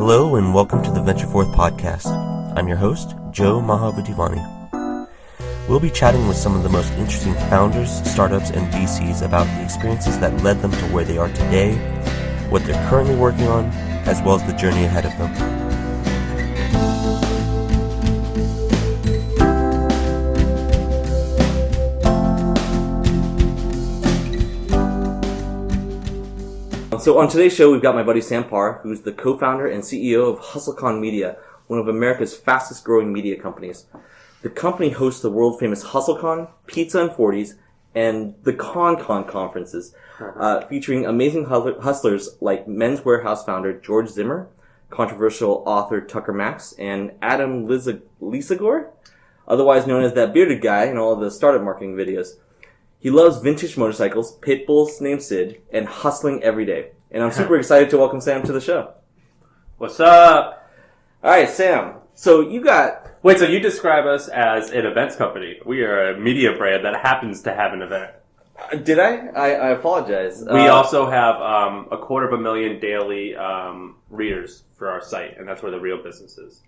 Hello and welcome to the VentureForth podcast. I'm your host, Joe Mahavudivani. We'll be chatting with some of the most interesting founders, startups, and VCs about the experiences that led them to where they are today, what they're currently working on, as well as the journey ahead of them. So on today's show, we've got my buddy Sam Parr, who's the co-founder and CEO of HustleCon Media, one of America's fastest growing media companies. The company hosts the world-famous HustleCon, Pizza and 40s, and the Con conferences, featuring amazing hustlers like Men's Warehouse founder George Zimmer, controversial author Tucker Max, and Adam Lisagor, otherwise known as that bearded guy in all of the startup marketing videos. He loves vintage motorcycles, pit bulls named Sid, and hustling every day. And I'm super excited to welcome Sam to the show. What's up? All right, Sam. So you got... Wait, so you describe us as an events company. We are a media brand that happens to have an event. Did I? I apologize. We also have 250,000 daily readers for our site, and that's where the real business is.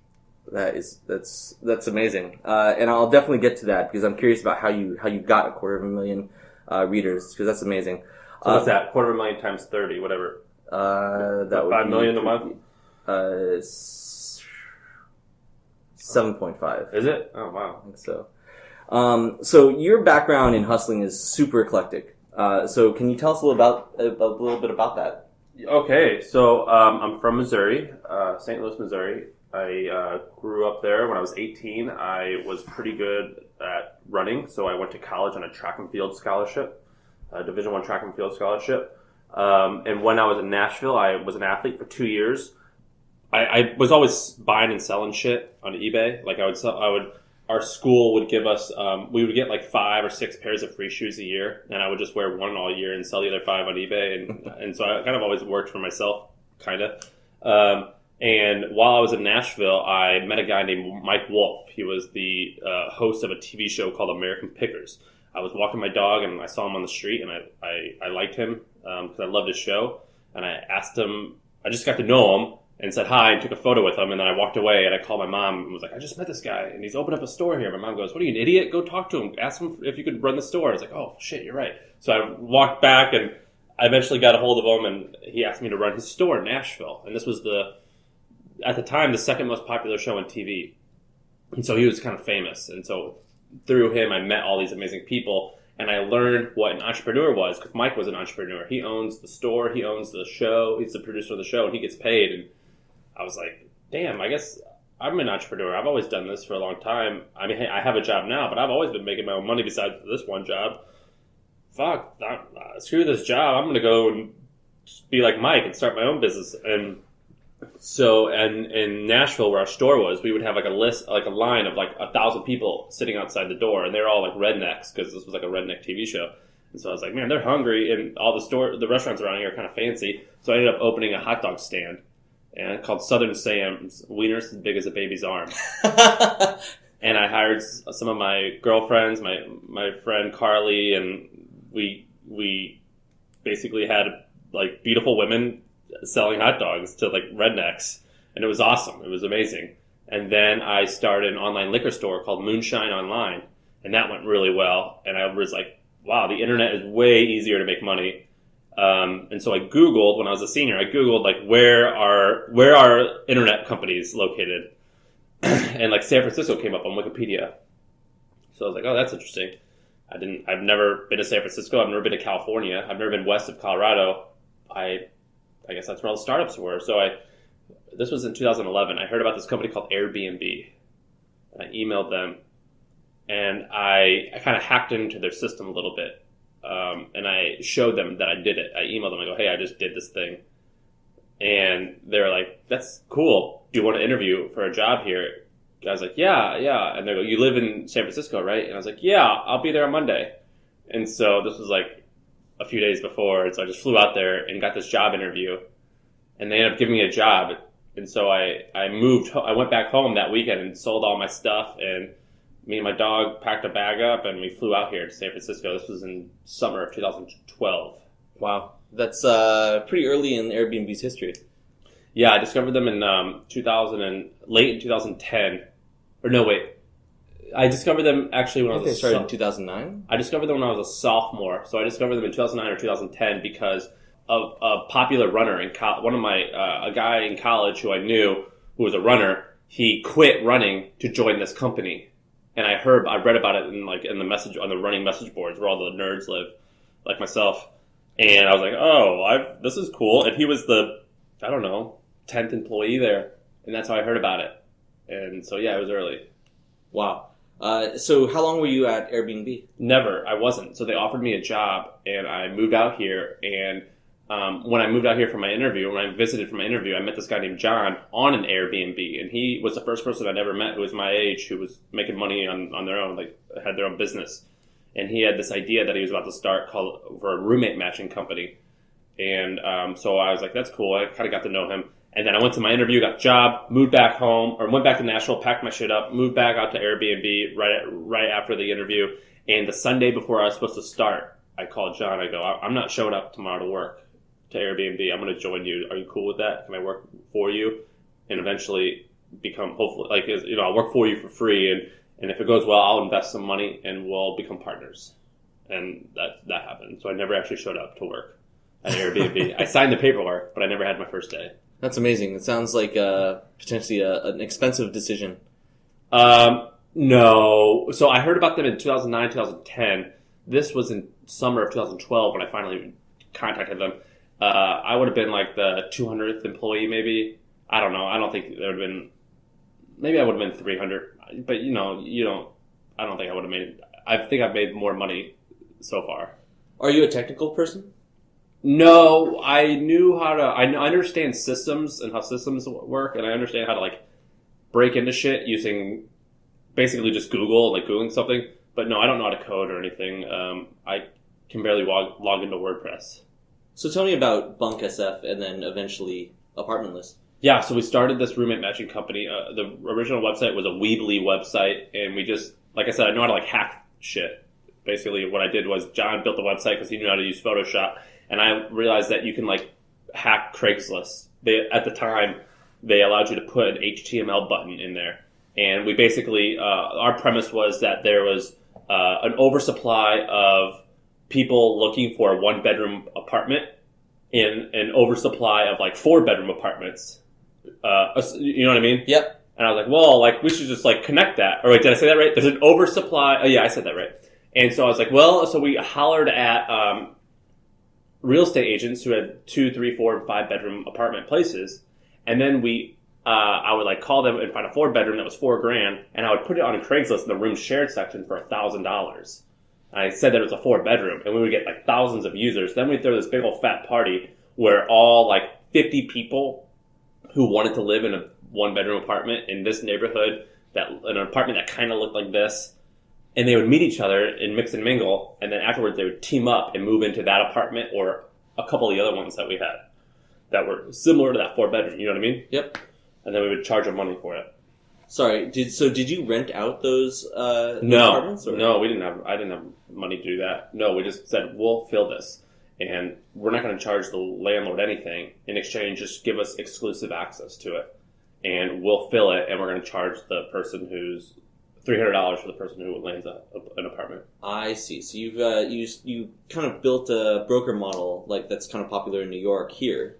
That's amazing. And I'll definitely get to that because I'm curious about how you got 250,000 readers, because that's amazing. So what's that? 250,000 times 30, whatever. That would 5 million a month? 7.5. Is it? Oh, wow. I think so. So your background in hustling is super eclectic. So can you tell us a little bit about that? Okay, so I'm from Missouri, St. Louis, Missouri. I grew up there. When I was 18, I was pretty good at running, so I went to college on a track and field scholarship, a Division I track and field scholarship. And when I was in Nashville, I was an athlete for 2 years. I was always buying and selling shit on eBay. Like our school would give us, we would get like 5 or 6 pairs of free shoes a year, and I would just wear one all year and sell the other 5 on eBay. And so I kind of always worked for myself, kind of. And while I was in Nashville, I met a guy named Mike Wolf. He was the host of a TV show called American Pickers. I was walking my dog and I saw him on the street, and I liked him because I loved his show. And I asked him, I just got to know him and said hi and took a photo with him. And then I walked away and I called my mom and was like, I just met this guy and he's opened up a store here. My mom goes, what are you, an idiot? Go talk to him. Ask him if you could run the store. I was like, oh, shit, you're right. So I walked back and I eventually got a hold of him, and he asked me to run his store in Nashville. And this was at the time, the second most popular show on TV. And so he was kind of famous. And so through him, I met all these amazing people, and I learned what an entrepreneur was, because Mike was an entrepreneur. He owns the store, he owns the show, he's the producer of the show, and he gets paid. And I was like, damn, I guess I'm an entrepreneur. I've always done this for a long time. I mean, I have a job now, but I've always been making my own money besides this one job. Fuck, screw this job. I'm going to go and be like Mike and start my own business. And so, and in Nashville, where our store was, we would have like a line of like 1,000 people sitting outside the door, and they're all like rednecks, because this was like a redneck TV show. And so I was like, man, they're hungry, and all the restaurants around here are kind of fancy. So I ended up opening a hot dog stand, and called Southern Sam's, wieners as big as a baby's arm. And I hired some of my girlfriends, my friend Carly, and we basically had like beautiful women selling hot dogs to like rednecks, and it was awesome. It was amazing. And then I started an online liquor store called Moonshine Online, and that went really well. And I was like, wow, the internet is way easier to make money. And so I Googled, when I was a senior, like where are internet companies located? And like San Francisco came up on Wikipedia. So I was like, oh, that's interesting. I've never been to San Francisco. I've never been to California. I've never been west of Colorado. I guess that's where all the startups were. So this was in 2011. I heard about this company called Airbnb. And I emailed them, and I kind of hacked into their system a little bit. And I showed them that I did it. I emailed them. I go, hey, I just did this thing. And they're like, that's cool. Do you want to interview for a job here? I was like, yeah. And they go, you live in San Francisco, right? And I was like, yeah, I'll be there on Monday. And so this was like a few days before, and so I just flew out there and got this job interview, and they ended up giving me a job. And so I went back home that weekend and sold all my stuff, and me and my dog packed a bag up, and we flew out here to San Francisco. This was in summer of 2012. Wow, that's pretty early in Airbnb's history. Yeah, I discovered them in late in 2010. Or no, wait. I discovered them actually when I was they started in 2009? I discovered them when I was a sophomore. So I discovered them in 2009 or 2010 because of a popular runner in college. A guy in college who I knew who was a runner, he quit running to join this company. And I read about it in the message on the running message boards where all the nerds live, like myself. And I was like, this is cool. And he was the, 10th employee there. And that's how I heard about it. And so, yeah, it was early. Wow. So how long were you at Airbnb? Never. I wasn't. So they offered me a job, and I moved out here. And when I moved out here for my interview, when I visited for my interview, I met this guy named John on an Airbnb. And he was the first person I'd ever met who was my age, who was making money on their own, like had their own business. And he had this idea that he was about to start for a roommate matching company. And so I was like, that's cool. I kind of got to know him. And then I went to my interview, got the job, moved back home, or went back to Nashville, packed my shit up, moved back out to Airbnb right after the interview. And the Sunday before I was supposed to start, I called John. I go, I'm not showing up tomorrow to work to Airbnb. I'm going to join you. Are you cool with that? Can I work for you? And eventually become, hopefully, I'll work for you for free. And if it goes well, I'll invest some money and we'll become partners. And that happened. So I never actually showed up to work at Airbnb. I signed the paperwork, but I never had my first day. That's amazing. It sounds like potentially an expensive decision. No. So I heard about them in 2009, 2010. This was in summer of 2012 when I finally contacted them. I would have been like the 200th employee, maybe. I don't know. I don't think there would have been. Maybe I would have been 300. But I don't think I would have made. I think I've made more money so far. Are you a technical person? No, I knew how to. I understand systems and how systems work, and I understand how to break into shit using basically just Googling something. But no, I don't know how to code or anything. I can barely log into WordPress. So tell me about Bunk SF and then eventually Apartment List. Yeah, so we started this roommate matching company. The original website was a Weebly website, and we just, like I said, I know how to hack shit. Basically, what I did was John built the website because he knew how to use Photoshop. And I realized that you can hack Craigslist. At the time, they allowed you to put an HTML button in there. And we basically, our premise was that there was an oversupply of people looking for a 1-bedroom apartment in an oversupply of 4-bedroom apartments. You know what I mean? Yep. And I was like, well, we should just connect that. Or wait, did I say that right? There's an oversupply. Oh yeah, I said that right. And so I was like, so we hollered at real estate agents who had 2, 3, 4, and 5-bedroom apartment places, and then I would call them and find a 4-bedroom that was $4,000, and I would put it on a Craigslist in the room shared section for $1,000. I said that it was a 4-bedroom, and we would get thousands of users. Then we'd throw this big old fat party where all 50 people who wanted to live in a 1-bedroom apartment in this neighborhood, an apartment that kind of looked like this. And they would meet each other and mix and mingle, and then afterwards they would team up and move into that apartment or a couple of the other ones that we had that were similar to that 4-bedroom. You know what I mean? Yep. And then we would charge them money for it. Sorry, did you rent out those apartments? Or? No, I didn't have money to do that. No, we just said we'll fill this, and we're not going to charge the landlord anything. In exchange, just give us exclusive access to it, and we'll fill it, and we're going to charge the person who's $300 for the person who lands an apartment. I see. So you kind of built a broker model that's kind of popular in New York here.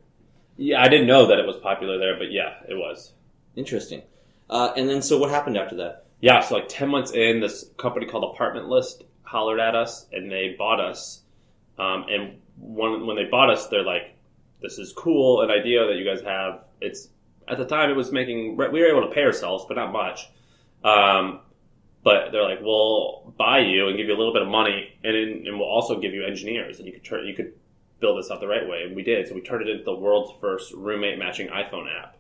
Yeah, I didn't know that it was popular there, but yeah, it was. Interesting. And then so what happened after that? Yeah, so 10 months in, this company called Apartment List hollered at us, and they bought us. And when they bought us, they're like, "This is cool, an idea that you guys have." At the time, it was we were able to pay ourselves, but not much. But they're like, we'll buy you and give you a little bit of money, and we'll also give you engineers, and you could build this out the right way. And we did. So we turned it into the world's first roommate matching iPhone app.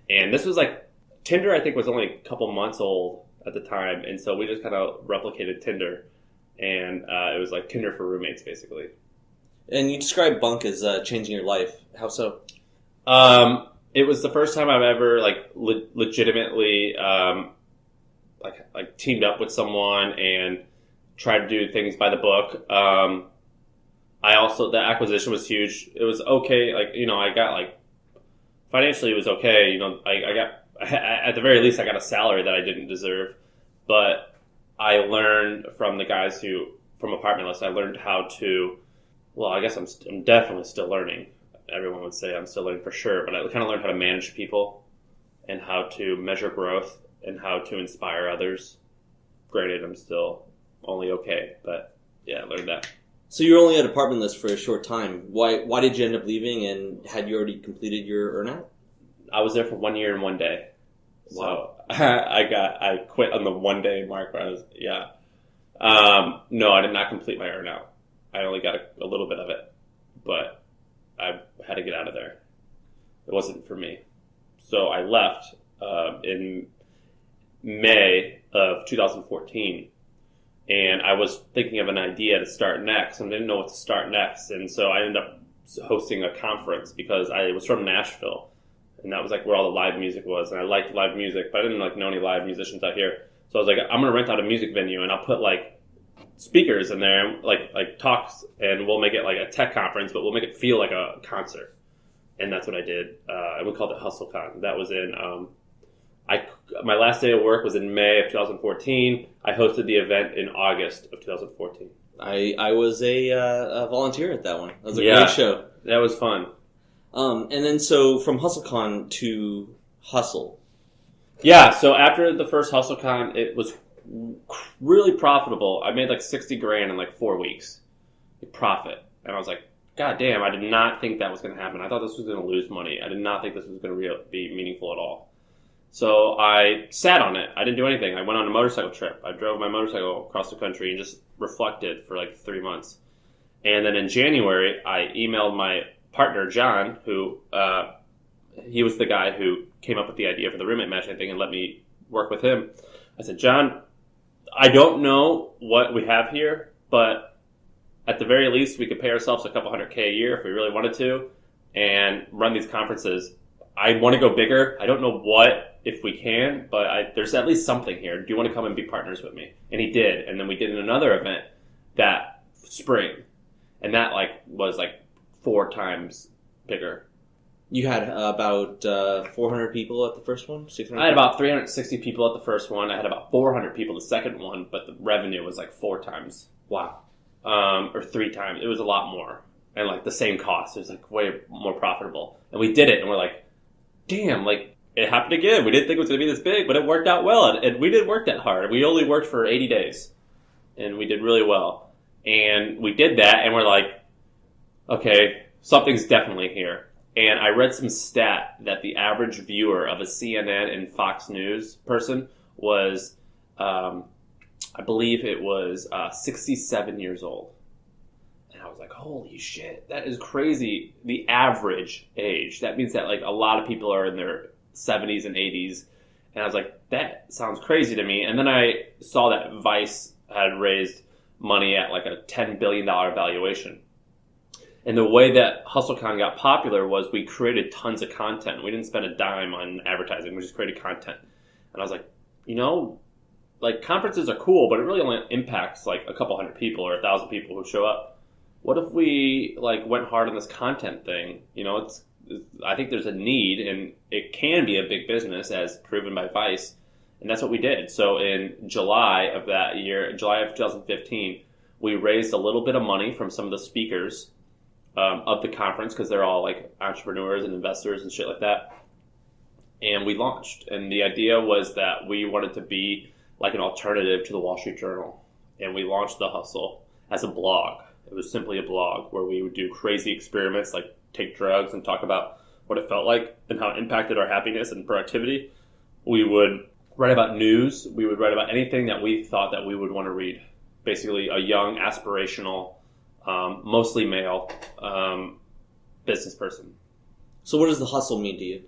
And this was Tinder, I think, was only a couple months old at the time, and so we just kind of replicated Tinder, and it was like Tinder for roommates, basically. And you described Bunk as changing your life. How so? It was the first time I've ever legitimately teamed up with someone and tried to do things by the book. The acquisition was huge. It was okay. I got financially it was okay. I got, at the very least, I got a salary that I didn't deserve. But I learned from the guys from Apartment List, I learned how to, well, I guess I'm definitely still learning. Everyone would say I'm still learning for sure, but I kind of learned how to manage people and how to measure growth and how to inspire others. Granted, I'm still only okay, but yeah, I learned that. So you were only at Apartment List for a short time. Why did you end up leaving, and had you already completed your earnout? I was there for 1 year and 1 day. Wow. So I quit on the 1 day mark where I was, no, I did not complete my earnout. I only got a little bit of it, but I had to get out of there. It wasn't for me. So I left in May of 2014, and I was thinking of an idea to start next, and didn't know what to start next. And so I ended up hosting a conference because I was from Nashville, and that was like where all the live music was. And I liked live music, but I didn't know any live musicians out here. So I was like, I'm going to rent out a music venue, and I'll put speakers in there, like talks, and we'll make it like a tech conference, but we'll make it feel like a concert. And that's what I did. And we called it HustleCon. That was in, my last day of work was in May of 2014. I hosted the event in August of 2014. I was a volunteer at that one. That was a great show. That was fun. And then so from HustleCon to Hustle. Yeah, so after the first HustleCon, it was really profitable. I made like $60,000 in like 4 weeks. Profit. And I was like, God damn, I did not think that was going to happen. I thought this was going to lose money. I did not think this was going to be meaningful at all. So I sat on it. I didn't do anything. I went on a motorcycle trip. I drove my motorcycle across the country and just reflected for like 3 months. And then in January, I emailed my partner, John, who he was the guy who came up with the idea for the roommate matching thing and let me work with him. I said, John, I don't know what we have here, but at the very least, we could pay ourselves a couple $100K a year if we really wanted to and run these conferences. I want to go bigger. I don't know what, if we can, but there's at least something here. Do you want to come and be partners with me? And he did. And then we did another event that spring. And that was 4 times bigger. You had about 400 people at the first one? 600 I had about 360 people at the first one. I had about 400 people the second one, but the revenue was 4 times. Wow. Or 3 times. It was a lot more. And the same cost. It was way more profitable. And we did it, and we're like, damn, it happened again. We didn't think it was going to be this big, but it worked out well. And we didn't work that hard. We only worked for 80 days. And we did really well. And we did that, and we're like, okay, something's definitely here. And I read some stat that the average viewer of a CNN and Fox News person was, I believe it was 67 years old. And I was like, holy shit, that is crazy. The average age. That means that a lot of people are in their 70s and 80s. And I was like, that sounds crazy to me. And then I saw that Vice had raised money at a $10 billion valuation. And the way that HustleCon got popular was we created tons of content. We didn't spend a dime on advertising. We just created content. And I was like, conferences are cool, but it really only impacts a couple hundred people or 1,000 people who show up. What if we went hard on this content thing? I think there's a need, and it can be a big business as proven by Vice. And that's what we did. So in July of that year, July of 2015, we raised a little bit of money from some of the speakers of the conference, because they're all entrepreneurs and investors and shit like that. And we launched. And the idea was that we wanted to be an alternative to the Wall Street Journal. And we launched The Hustle as a blog. It was simply a blog where we would do crazy experiments, take drugs and talk about what it felt like and how it impacted our happiness and productivity. We would write about news. We would write about anything that we thought that we would want to read. Basically a young, aspirational, mostly male business person. So what does the hustle mean to you?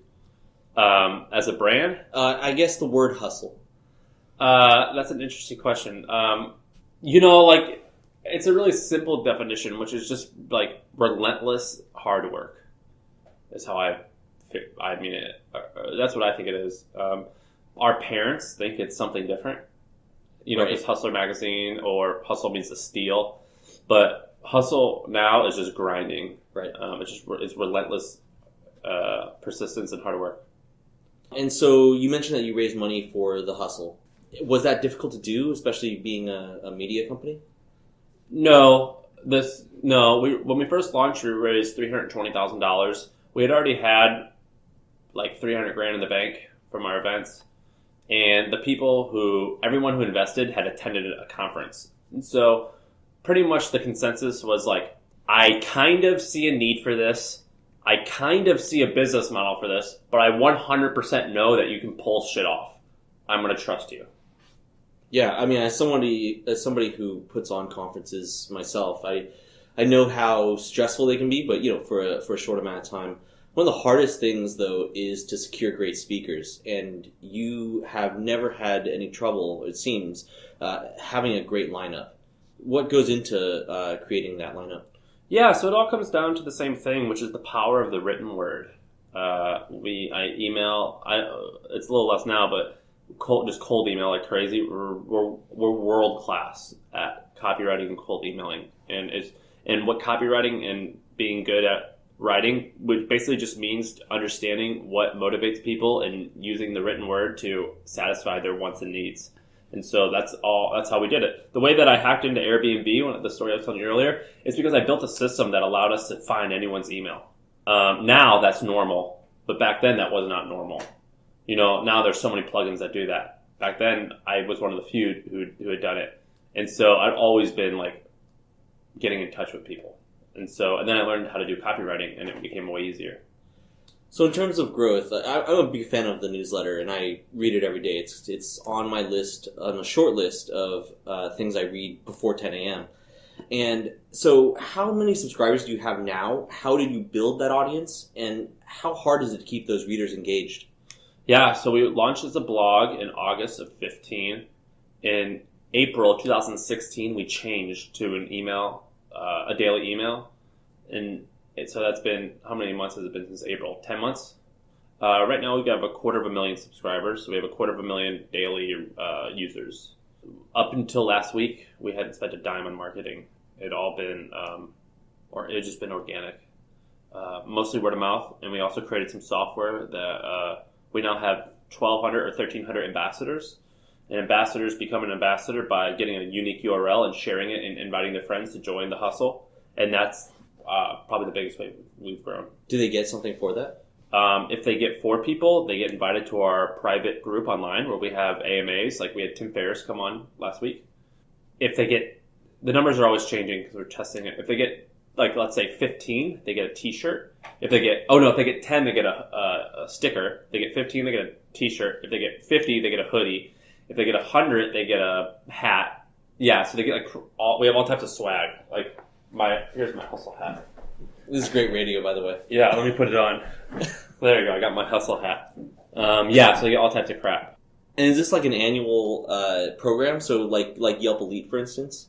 As a brand? I guess the word hustle. That's an interesting question. It's a really simple definition, which is just relentless hard work. Is how I mean it. That's what I think it is. Our parents think it's something different. Just Hustler magazine or Hustle means to steal, but hustle now is just grinding. Right. It's relentless persistence and hard work. And so you mentioned that you raised money for the hustle. Was that difficult to do, especially being a media company? No. When we first launched, we raised $320,000. We had already had like $300,000 in the bank from our events, and everyone who invested had attended a conference. And so pretty much the consensus was like, I kind of see a need for this. I kind of see a business model for this, but I 100% know that you can pull shit off. I'm going to trust you. Yeah, I mean, as somebody who puts on conferences myself, I know how stressful they can be, but for a short amount of time. One of the hardest things, though, is to secure great speakers, and you have never had any trouble, it seems, having a great lineup. What goes into creating that lineup? Yeah, so it all comes down to the same thing, which is the power of the written word. It's a little less now, but cold email like crazy. We're world class at copywriting and cold emailing, and what copywriting and being good at writing, which basically just means understanding what motivates people and using the written word to satisfy their wants and needs. And so that's how we did it. The way that I hacked into Airbnb, the story I was telling you earlier, is because I built a system that allowed us to find anyone's email. Now that's normal, but back then that was not normal. Now there's so many plugins that do that. Back then I was one of the few who had done it. And so I'd always been like getting in touch with people. And then I learned how to do copywriting, and it became way easier. So in terms of growth, I'm a big fan of the newsletter, and I read it every day. It's on my list, on a short list of things I read before 10 a.m. And so how many subscribers do you have now? How did you build that audience? And how hard is it to keep those readers engaged? Yeah, so we launched as a blog in August of 15. In April 2016, we changed to an email, a daily email. And so that's been, how many months has it been since April? 10 months? Right now we have 250,000 subscribers, so we have 250,000 daily users. Up until last week, we hadn't spent a dime on marketing. It all been, it had just been organic. Mostly word of mouth, and we also created some software that we now have 1,200 or 1,300 ambassadors. And ambassadors become an ambassador by getting a unique URL and sharing it and inviting their friends to join the hustle. And that's probably the biggest way we've grown. Do they get something for that? If they get 4 people, they get invited to our private group online where we have AMAs. Like we had Tim Ferriss come on last week. If they get, the numbers are always changing because we're testing it. If they get, like, let's say 15, they get a t-shirt. If they get 10, they get a sticker. If they get 15, they get a t-shirt. If they get 50, they get a hoodie. If they get 100, they get a hat. Yeah, so they get we have all types of swag. Like here's my hustle hat. This is great radio, by the way. Yeah, let me put it on. There you go. I got my hustle hat. Yeah, so you get all types of crap. And is this like an annual program? So like Yelp Elite, for instance?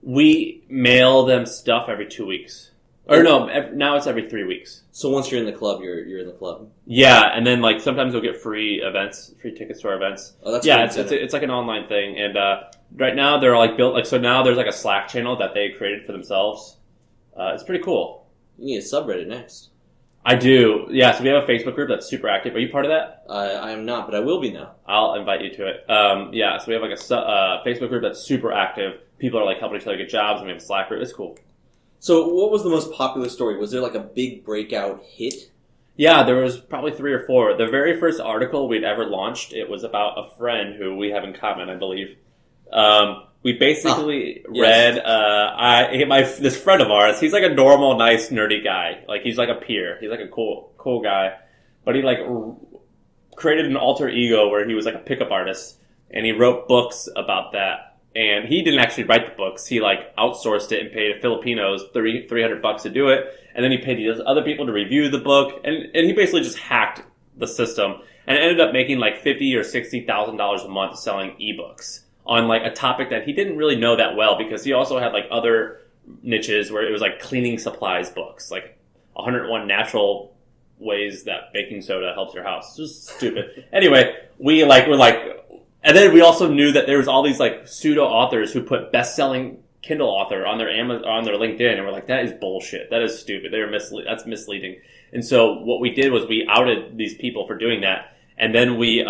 We mail them stuff every 2 weeks. Or no, now it's every 3 weeks. So once you're in the club, you're in the club. Yeah, and then like sometimes you'll get free tickets to our events. Oh, that's yeah, it's like an online thing, and right now they're like built like so. Now there's like a Slack channel that they created for themselves. It's pretty cool. You need a subreddit next. I do. Yeah, so we have a Facebook group that's super active. Are you part of that? I am not, but I will be now. I'll invite you to it. Yeah, so we have like a Facebook group that's super active. People are like helping each other get jobs, and we have a Slack group. It's cool. So what was the most popular story? Was there like a big breakout hit? Yeah, there was probably 3 or 4. The very first article we'd ever launched, it was about a friend who we have in common, I believe. We basically read this friend of ours. He's like a normal, nice, nerdy guy. Like he's like a peer. He's like a cool guy. But he like created an alter ego where he was like a pickup artist, and he wrote books about that. And he didn't actually write the books. He like outsourced it and paid Filipinos $300 to do it. And then he paid these other people to review the book. And he basically just hacked the system and ended up making like $50,000 or $60,000 a month selling ebooks on like a topic that he didn't really know that well, because he also had like other niches where it was like cleaning supplies books, like 101 natural ways that baking soda helps your house. It's just stupid. Anyway, and then we also knew that there was all these like pseudo authors who put best-selling Kindle author on their Amazon, on their LinkedIn, and we're like, that is bullshit. That is stupid. That's misleading. And so what we did was we outed these people for doing that, and then we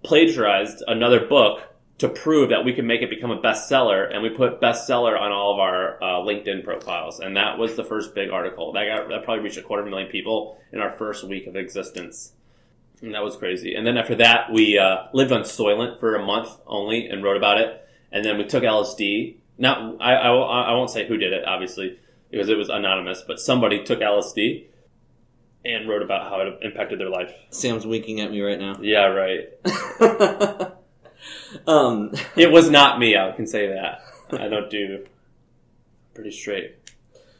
plagiarized another book to prove that we could make it become a bestseller, and we put bestseller on all of our LinkedIn profiles, and that was the first big article. That probably reached 250,000 people in our first week of existence, and that was crazy. And then after that, we lived on Soylent for a month only and wrote about it, and then we took LSD. Now, I won't say who did it, obviously, because it was anonymous, but somebody took LSD and wrote about how it impacted their life. Sam's winking at me right now. Yeah, right. It was not me, I can say that. I don't do pretty straight.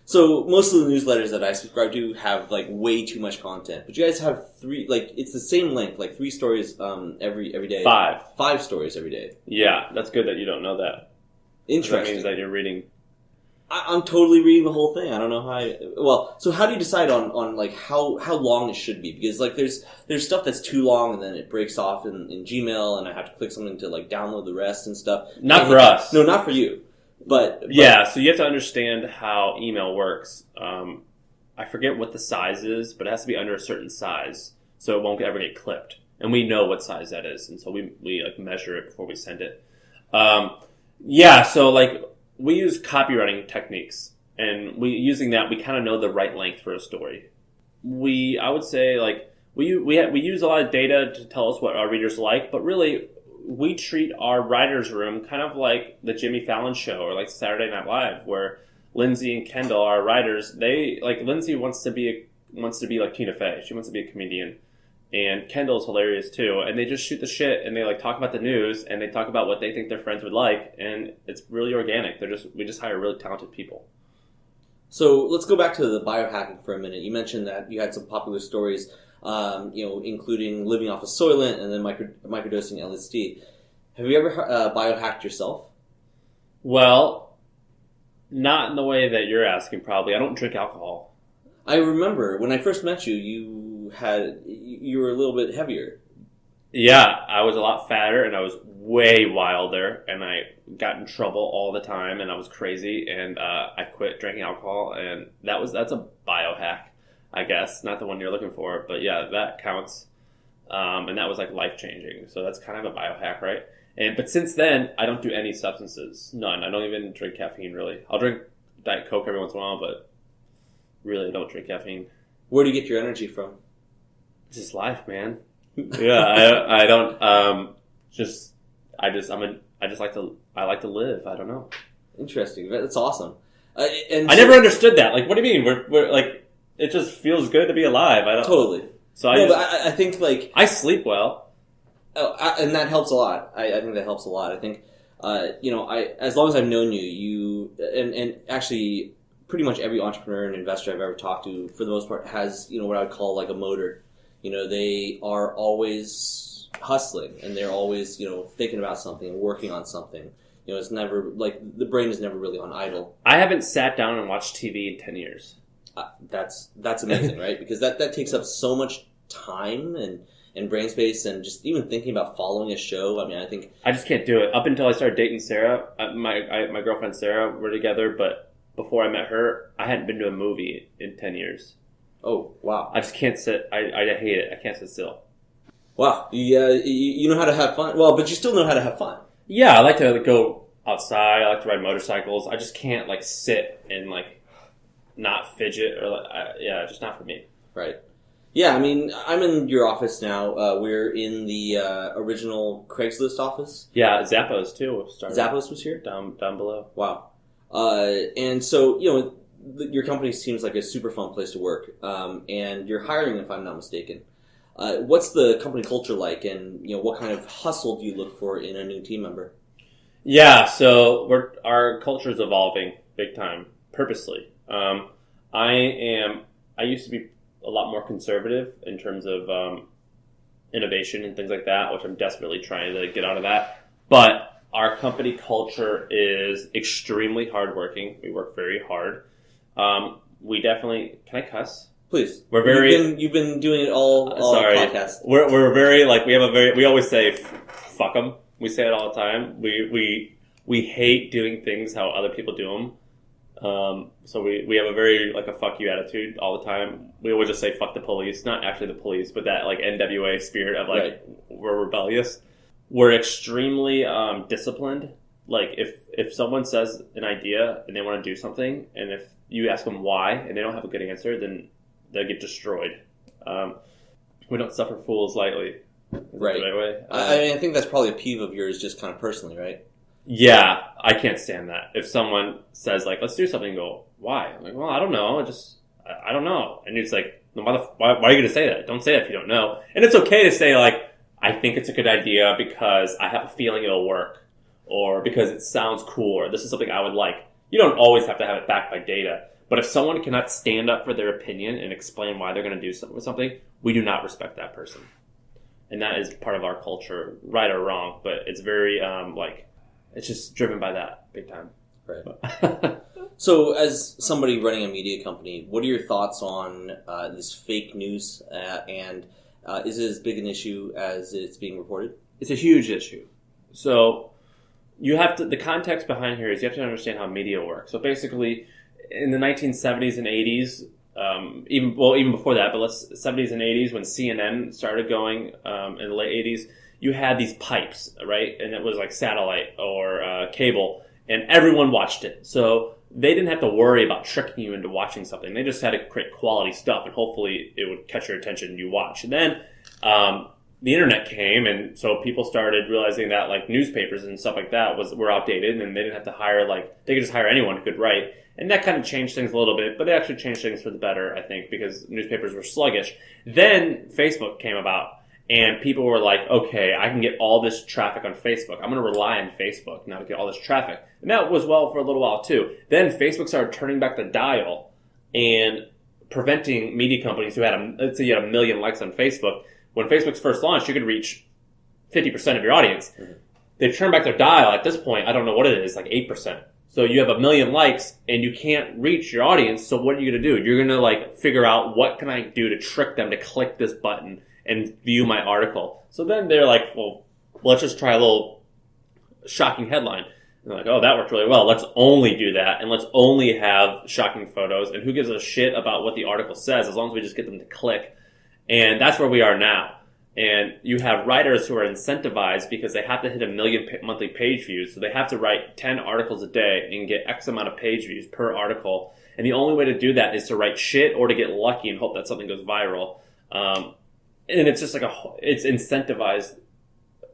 So most of the newsletters that I subscribe to have like way too much content, but you guys have 3, like it's the same length, like 3 stories every day. 5 stories every day. Yeah, that's good that you don't know that. Interesting. That means that you're reading. I'm totally reading the whole thing. I don't know how. So how do you decide on like how long it should be? Because like there's stuff that's too long and then it breaks off in Gmail and I have to click something to like download the rest and stuff. Not for us. No, not for you. But yeah, so you have to understand how email works. I forget what the size is, but it has to be under a certain size so it won't ever get clipped. And we know what size that is, and so we like measure it before we send it. Yeah, so like we use copywriting techniques, and using that we kind of know the right length for a story. I would say like we use a lot of data to tell us what our readers like, but really we treat our writers' room kind of like the Jimmy Fallon show or like Saturday Night Live, where Lindsay and Kendall, our writers, Lindsay wants to be like Tina Fey. She wants to be a comedian. And Kendall's hilarious too, and they just shoot the shit, and they like talk about the news, and they talk about what they think their friends would like, and it's really organic. We just hire really talented people. So let's go back to the biohacking for a minute. You mentioned that you had some popular stories, including living off of Soylent and then microdosing LSD. Have you ever biohacked yourself? Well, not in the way that you're asking. Probably, I don't drink alcohol. I remember when I first met you, you were a little bit heavier. Yeah, I was a lot fatter and I was way wilder and I got in trouble all the time and I was crazy and I quit drinking alcohol and that's a biohack, I guess. Not the one you're looking for, but yeah, that counts. And that was like life changing. So that's kind of a biohack, right? But since then, I don't do any substances. None. I don't even drink caffeine really. I'll drink Diet Coke every once in a while, but really don't drink caffeine. Where do you get your energy from? It's just life, man. Yeah, I don't. I like to live. I don't know. Interesting. That's awesome. I never understood that. Like, what do you mean? We're like, it just feels good to be alive. I don't totally. So I think like I sleep well. And that helps a lot. I think that helps a lot. I think as long as I've known you and actually pretty much every entrepreneur and investor I've ever talked to, for the most part, has what I would call like a motor. They are always hustling and they're always thinking about something and working on something. It's never like the brain is never really on idle. I haven't sat down and watched TV in 10 years. That's amazing, right? Because that takes up so much time and brain space, and just even thinking about following a show. I mean, I think I just can't do it. Up until I started dating Sarah, my girlfriend Sarah, we're together, but before I met her, I hadn't been to a movie in 10 years. Oh, wow. I just can't sit. I hate it. I can't sit still. Wow. You know how to have fun. Well, but you still know how to have fun. Yeah, I like to go outside. I like to ride motorcycles. I just can't sit and not fidget or just not for me. Right. Yeah, I mean, I'm in your office now. We're in the original Craigslist office. Yeah, Zappos too. Zappos was here? Down below. Wow. And so, your company seems like a super fun place to work, and you're hiring, if I'm not mistaken. What's the company culture like, and what kind of hustle do you look for in a new team member? Yeah, so our culture is evolving big time, purposely. I used to be a lot more conservative in terms of innovation and things like that, which I'm desperately trying to get out of that. But our company culture is extremely hardworking. We work very hard. We definitely... Can I cuss? Please. We're very... You've been doing it all podcasts. We're very, we always say, fuck them. We say it all the time. We we hate doing things how other people do them. So we have a very like a fuck you attitude all the time. We always just say fuck the police, not actually the police, but that like NWA spirit of like we're rebellious. We're extremely disciplined. Like if someone says an idea and they want to do something, and if you ask them why and they don't have a good answer, then they'll get destroyed. We don't suffer fools lightly. Right. The right way? I think that's probably a peeve of yours, just kind of personally, right? Yeah, I can't stand that. If someone says like, "Let's do something," and go, "Why?" I'm like, "Well, I don't know. I don't know." And it's like, why are you going to say that? Don't say that if you don't know. And it's okay to say like, "I think it's a good idea because I have a feeling it'll work," or because it sounds cool, or this is something I would like. You don't always have to have it backed by data. But if someone cannot stand up for their opinion and explain why they're going to do something with something, we do not respect that person. And that is part of our culture, right or wrong. But it's very it's just driven by that big time. Right. So, as somebody running a media company, what are your thoughts on this fake news? And is it as big an issue as it's being reported? It's a huge issue. So, the context behind here is you have to understand how media works. So, basically, in the 1970s and 80s, even before that, but 70s and 80s, when CNN started going in the late 80s, you had these pipes, right? And it was like satellite or cable, and everyone watched it. So they didn't have to worry about tricking you into watching something. They just had to create quality stuff, and hopefully it would catch your attention and you watch. And then the internet came, and so people started realizing that like newspapers and stuff like that were outdated, and they didn't have to hire they could just hire anyone who could write. And that kind of changed things a little bit, but it actually changed things for the better, I think, because newspapers were sluggish. Then Facebook came about. And people were like, okay, I can get all this traffic on Facebook. I'm going to rely on Facebook now to get all this traffic. And that was well for a little while, too. Then Facebook started turning back the dial and preventing media companies who had, let's say you had 1 million likes on Facebook. When Facebook's first launched, you could reach 50% of your audience. Mm-hmm. They've turned back their dial. At this point, I don't know what it is, like 8%. So you have 1 million likes and you can't reach your audience. So what are you going to do? You're going to figure out what can I do to trick them to click this button and view my article. So then they're like, well, let's just try a little shocking headline. And they're like, oh, that worked really well. Let's only do that, and let's only have shocking photos. And who gives a shit about what the article says as long as we just get them to click? And that's where we are now. And you have writers who are incentivized because they have to hit 1 million monthly page views. So they have to write 10 articles a day and get X amount of page views per article. And the only way to do that is to write shit or to get lucky and hope that something goes viral. And it's just it's incentivized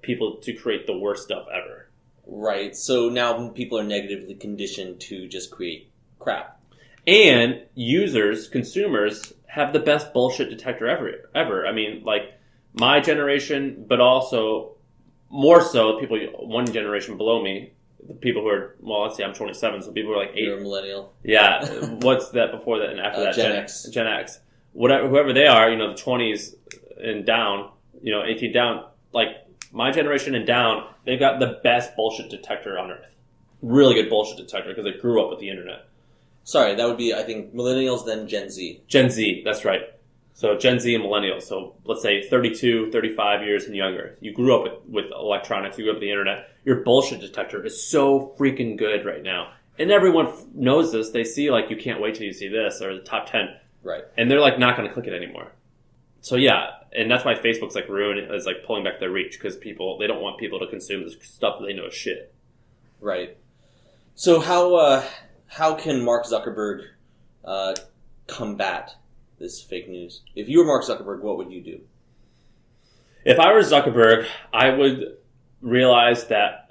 people to create the worst stuff ever. Right. So now people are negatively conditioned to just create crap. And consumers, have the best bullshit detector ever. I mean, like my generation, but also more so people one generation below me, the people who are, well, let's see, I'm 27, so people who are like 8. You're a millennial. Yeah. What's that before that and after that? Gen X. Gen X. Whoever they are, the 20s and down, 18 down, like my generation and down, they've got the best bullshit detector on earth. Really good bullshit detector because they grew up with the internet. Sorry, that would be, I think, millennials, then Gen Z. Gen Z, that's right. So Gen Z and millennials. So let's say 32, 35 years and younger. You grew up with electronics, you grew up with the internet. Your bullshit detector is so freaking good right now. And everyone knows this. They see you can't wait till you see this or the top 10. Right. And they're not going to click it anymore. So yeah, and that's why Facebook's pulling back their reach because they don't want people to consume this stuff that they know is shit. Right. So how can Mark Zuckerberg combat this fake news? If you were Mark Zuckerberg, what would you do? If I were Zuckerberg, I would realize that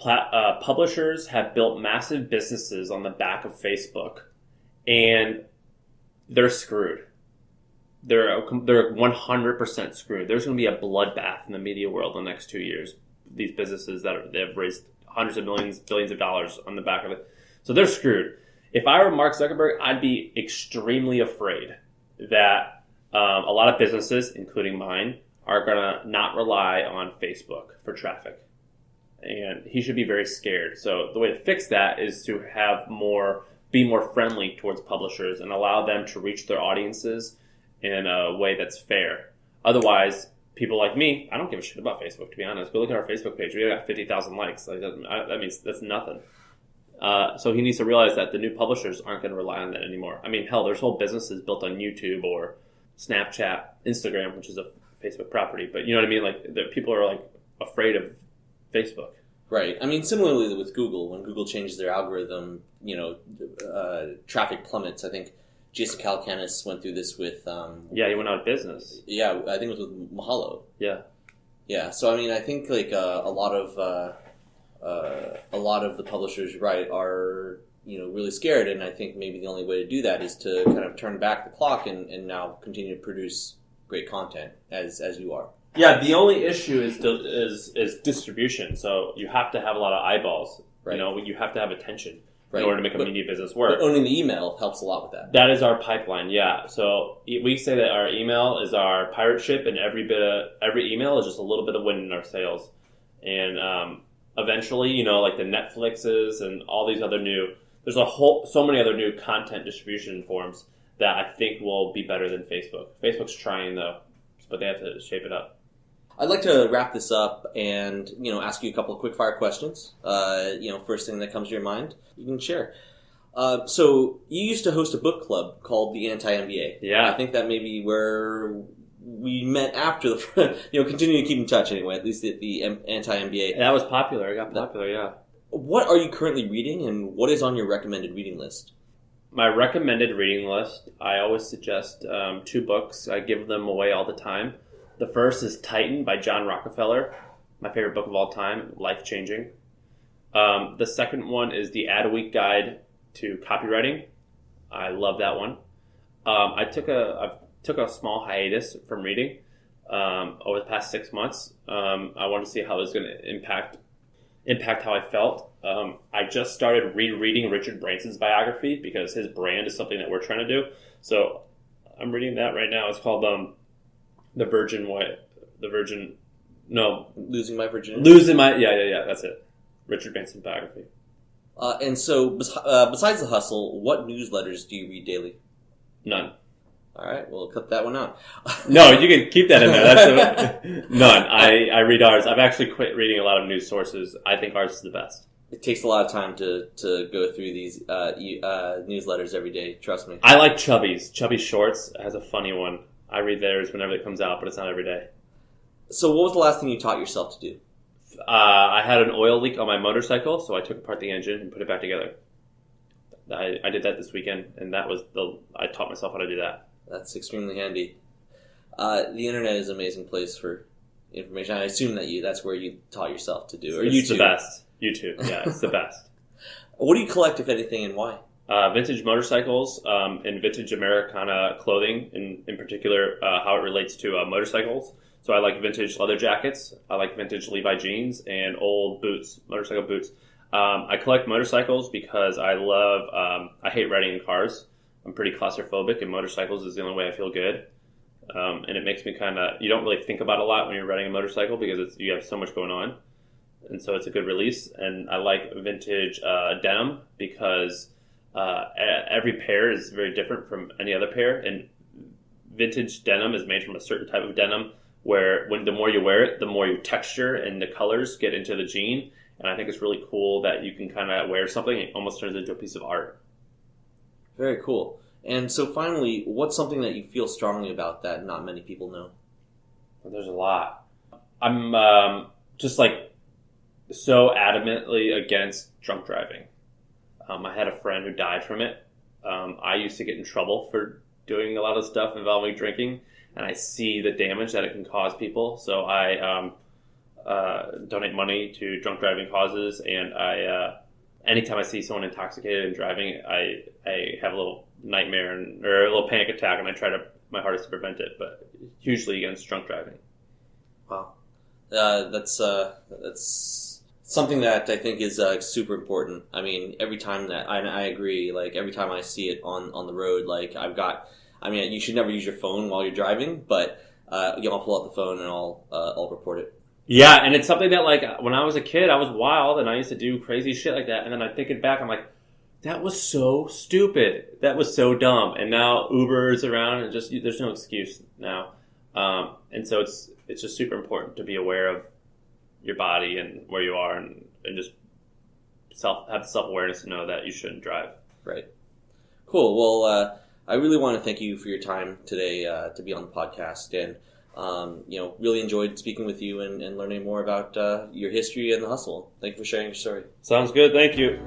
publishers have built massive businesses on the back of Facebook, and they're screwed. They're 100% screwed. There's going to be a bloodbath in the media world in the next 2 years. These businesses they've raised hundreds of millions, billions of dollars on the back of it. So they're screwed. If I were Mark Zuckerberg, I'd be extremely afraid that a lot of businesses, including mine, are going to not rely on Facebook for traffic. And he should be very scared. So the way to fix that is to be more friendly towards publishers and allow them to reach their audiences in a way that's fair. Otherwise, people like me, I don't give a shit about Facebook, to be honest. Go look at our Facebook page. We got 50,000 likes. That means that's nothing. So he needs to realize that the new publishers aren't going to rely on that anymore. I mean, hell, there's whole businesses built on YouTube or Snapchat, Instagram, which is a Facebook property. But you know what I mean? Like, people are like afraid of Facebook. Right. I mean, similarly with Google, when Google changes their algorithm, traffic plummets. I think Jason Calacanis went through this with... he went out of business. Yeah, I think it was with Mahalo. Yeah. Yeah, so I mean, I think like a lot of the publishers, right, are really scared, and I think maybe the only way to do that is to kind of turn back the clock and now continue to produce great content as you are. Yeah, the only issue is distribution. So you have to have a lot of eyeballs. Right. You have to have attention in order to make a media business work. But owning the email helps a lot with that. That is our pipeline, yeah. So we say that our email is our pirate ship, and every email is just a little bit of wind in our sails. And eventually, like the Netflixes and all these other there's so many other new content distribution forms that I think will be better than Facebook. Facebook's trying though, but they have to shape it up. I'd like to wrap this up and, ask you a couple of quick fire questions. First thing that comes to your mind, you can share. So you used to host a book club called the Anti-MBA. Yeah. I think that may be where we met after the, continue to keep in touch anyway, at least at the Anti-MBA. That was popular. It got popular, yeah. What are you currently reading, and what is on your recommended reading list? My recommended reading list, I always suggest 2 books. I give them away all the time. The first is Titan by John Rockefeller, my favorite book of all time, life-changing. The second one is The Adweek Guide to Copywriting. I love that one. I took a small hiatus from reading over the past 6 months. I wanted to see how it was going to impact how I felt. I just started rereading Richard Branson's biography because his brand is something that we're trying to do. So I'm reading that right now. It's called Losing My Virginity. Yeah, that's it. Richard Branson biography. And so, besides the hustle, what newsletters do you read daily? None. All right, we'll cut that one out. No, you can keep that in there. None. I read ours. I've actually quit reading a lot of news sources. I think ours is the best. It takes a lot of time to go through these newsletters every day. Trust me. I like Chubby's. Chubby Shorts has a funny one. I read theirs whenever it comes out, but it's not every day. So what was the last thing you taught yourself to do? I had an oil leak on my motorcycle, so I took apart the engine and put it back together. I did that this weekend, and I taught myself how to do that. That's extremely handy. The internet is an amazing place for information. I assume that's where you taught yourself to do. Or it's YouTube. The best. YouTube, yeah, it's the best. What do you collect, if anything, and why? Vintage motorcycles and vintage Americana clothing, in particular, how it relates to motorcycles. So I like vintage leather jackets. I like vintage Levi jeans and old boots, motorcycle boots. I collect motorcycles because I hate riding in cars. I'm pretty claustrophobic, and motorcycles is the only way I feel good. And it makes me you don't really think about a lot when you're riding a motorcycle because you have so much going on. And so it's a good release. And I like vintage denim because every pair is very different from any other pair. And vintage denim is made from a certain type of denim where the more you wear it, the more your texture and the colors get into the jean. And I think it's really cool that you can kind of wear something and it almost turns into a piece of art. Very cool. And so finally, what's something that you feel strongly about that not many people know? Well, there's a lot. I'm just so adamantly against drunk driving. I had a friend who died from it. I used to get in trouble for doing a lot of stuff involving drinking, and I see the damage that it can cause people. So I donate money to drunk driving causes, and anytime I see someone intoxicated and driving, I have a little nightmare or a little panic attack, and I try my hardest to prevent it, but hugely against drunk driving. Wow. That's something that I think is super important. I mean, every time that I agree, every time I see it on the road, you should never use your phone while you're driving, but I'll pull out the phone and I'll report it. Yeah, and it's something that when I was a kid, I was wild and I used to do crazy shit like that, and then I think it back, I'm like, that was so stupid. That was so dumb. And now Uber is around and just there's no excuse now. And so it's just super important to be aware of your body and where you are and just have the self-awareness to know that you shouldn't drive. Right. Cool. Well, I really want to thank you for your time today to be on the podcast, and really enjoyed speaking with you and learning more about your history and the hustle. Thank you for sharing your story. Sounds good. Thank you.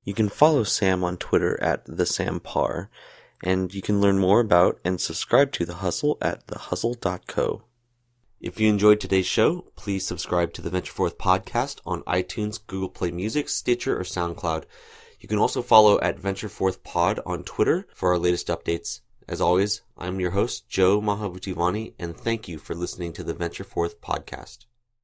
You can follow Sam on Twitter at the Sam Parr, and you can learn more about and subscribe to The Hustle at thehustle.co. If you enjoyed today's show, please subscribe to the VentureForth podcast on iTunes, Google Play Music, Stitcher, or SoundCloud. You can also follow at VentureForth Pod on Twitter for our latest updates. As always, I'm your host, Joe Mahavutivani, and thank you for listening to the VentureForth podcast.